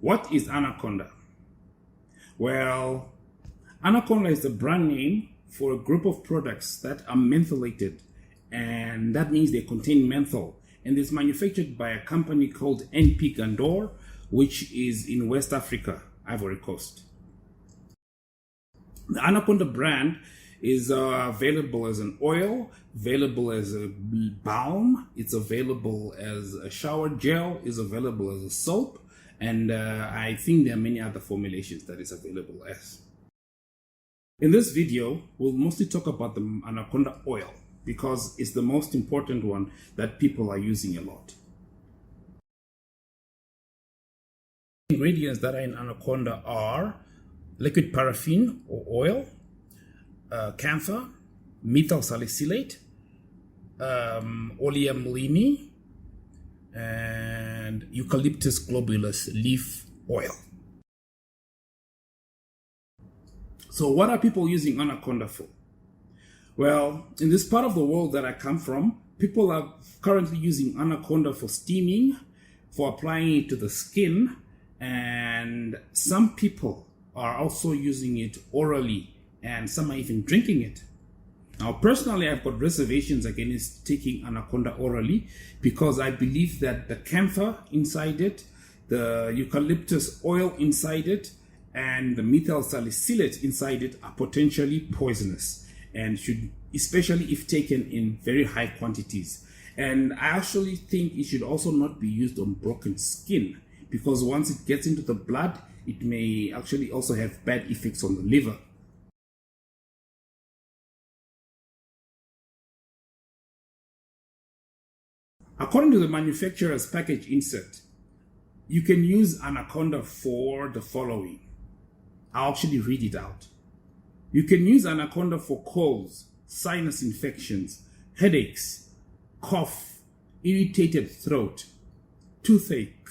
What is Anaconda? Well, Anaconda is the brand name for a group of products that are mentholated, and that means they contain menthol, and it's manufactured by a company called NP Gandor, which is in West Africa, Ivory Coast. The Anaconda brand is available as an oil, available as a balm, it's available as a shower gel, is available as a soap, and I think there are many other formulations that is available as. In this video, we'll mostly talk about the Anaconda oil because it's the most important one that people are using a lot. Ingredients that are in Anaconda are liquid paraffin or oil, camphor, methyl salicylate, oleum limi, and eucalyptus globulus leaf oil. So what are people using Anaconda for? Well, in this part of the world that I come from, people are currently using Anaconda for steaming, for applying it to the skin, and some people are also using it orally, and some are even drinking it. Now, personally, I've got reservations against taking Anaconda orally because I believe that the camphor inside it, the eucalyptus oil inside it, and the methyl salicylate inside it are potentially poisonous and should, especially if taken in very high quantities. And I actually think it should also not be used on broken skin because once it gets into the blood, it may actually also have bad effects on the liver. According to the manufacturer's package insert, you can use Anaconda for the following. I'll actually read it out. You can use Anaconda for colds, sinus infections, headaches, cough, irritated throat, toothache,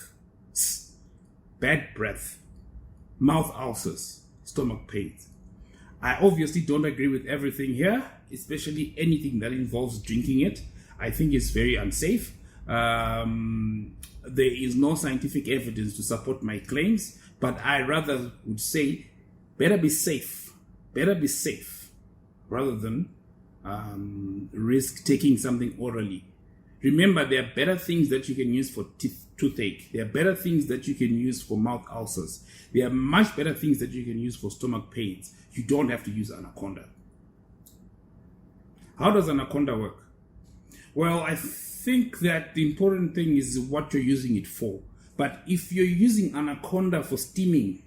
bad breath, mouth ulcers, stomach pains. I obviously don't agree with everything here, especially anything that involves drinking it. I think it's very unsafe. There is no scientific evidence to support my claims, but I rather would say better be safe rather than risk taking something orally. Remember, there are better things that you can use for toothache. There are better things that you can use for mouth ulcers. There are much better things that you can use for stomach pains. You don't have to use Anaconda. How does Anaconda work? Well, I think that the important thing is what you're using it for. But if you're using Anaconda for steaming,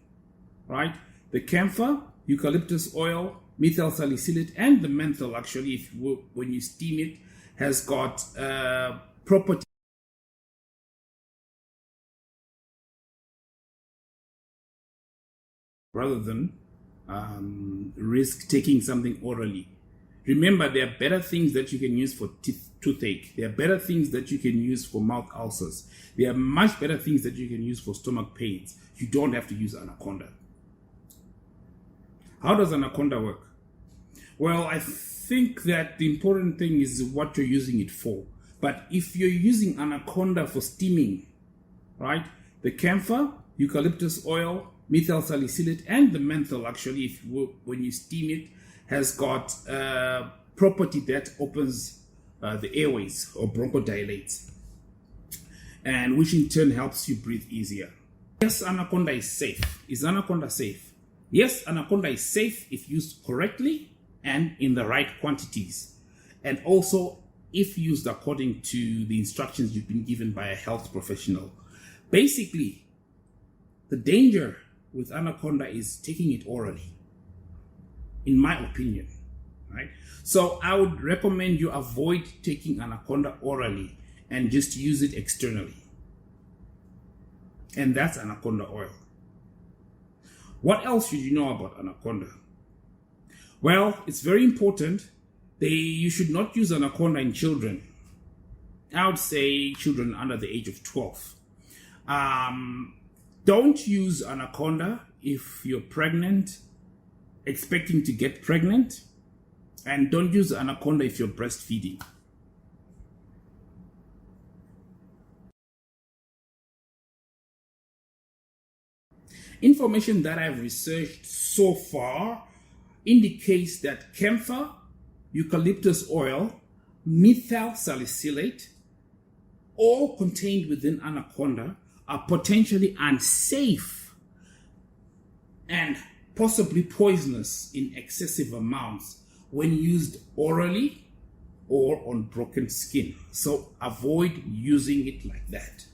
right, the camphor, eucalyptus oil, methyl salicylate, and the menthol, actually, when you steam it, has got property rather than risk taking something orally. Remember, there are better things that you can use for toothache. There are better things that you can use for mouth ulcers. There are much better things that you can use for stomach pains. You don't have to use Anaconda. How does Anaconda work? Well, I think that the important thing is what you're using it for. But if you're using Anaconda for steaming, right, the camphor, eucalyptus oil, methyl salicylate, and the menthol, actually, when you steam it, has got property that opens the airways or bronchodilates, and which in turn helps you breathe easier. Yes, Anaconda is safe. Is Anaconda safe? Yes, Anaconda is safe if used correctly and in the right quantities, and also if used according to the instructions you've been given by a health professional. Basically, the danger with Anaconda is taking it orally, in my opinion, right? So I would recommend you avoid taking Anaconda orally and just use it externally. And that's Anaconda oil. What else should you know about Anaconda? Well, it's very important. You should not use Anaconda in children. I would say children under the age of 12. Don't use Anaconda if you're pregnant, expecting to get pregnant, and don't use Anaconda if you're breastfeeding. Information that I've researched so far indicates that camphor, eucalyptus oil, methyl salicylate, all contained within Anaconda, are potentially unsafe and possibly poisonous in excessive amounts when used orally or on broken skin. So avoid using it like that.